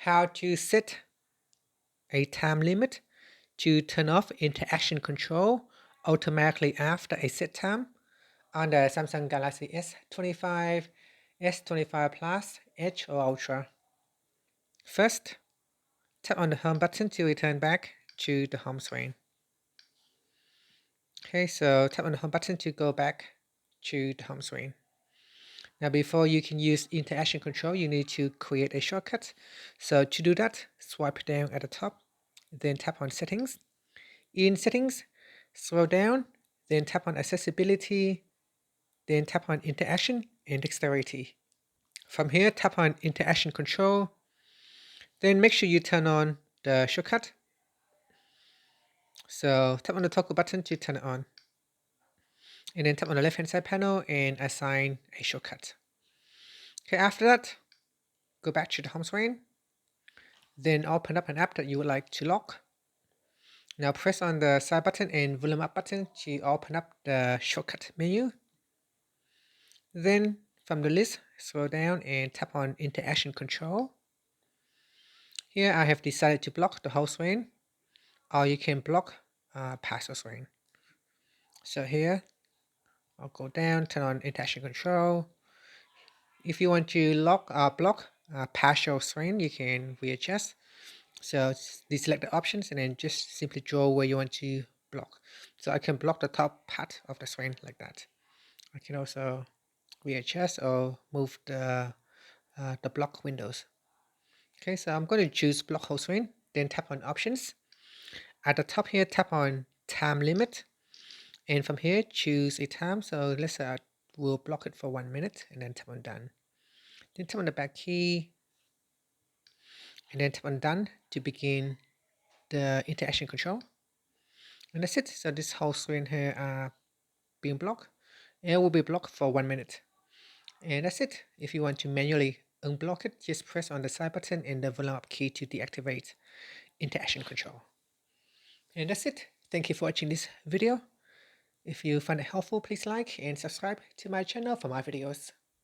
how to set a time limit to turn off interaction control automatically after a set time on the Samsung Galaxy S25, S25 Plus, Edge or Ultra. First, tap on the home button to return back to the home screen. Okay, so tap on the home button to go back to the home screen. Now before you can use interaction control, you need to create a shortcut. So to do that, swipe down at the top, then tap on settings. In settings, scroll down, then tap on accessibility, then tap on interaction and dexterity. From here, tap on interaction control, then make sure you turn on the shortcut. So tap on the toggle button to turn it on. And then tap on the left hand side panel and assign a shortcut. Okay, after that, go back to the home screen. Then open up an app that you would like to lock. Now press on the side button and volume up button to open up the shortcut menu. Then from the list, scroll down and tap on interaction control. Here I have decided to block the whole screen, or you can block past the screen. So here, I'll go down, turn on interaction control. If you want to lock or block partial screen, you can readjust. So deselect the options and then just simply draw where you want to block. So I can block the top part of the screen like that. I can also readjust or move the block windows. Okay, so I'm going to choose block whole screen, then tap on options. At the top here, tap on time limit. And from here, choose a time. So let's say we'll block it for 1 minute and then tap on done. Then tap on the back key and then tap on done to begin the interaction control. And that's it. So this whole screen here being blocked. It will be blocked for 1 minute. And that's it. If you want to manually unblock it, just press on the side button and the volume up key to deactivate interaction control. And that's it. Thank you for watching this video. If you find it helpful, please like and subscribe to my channel for more videos.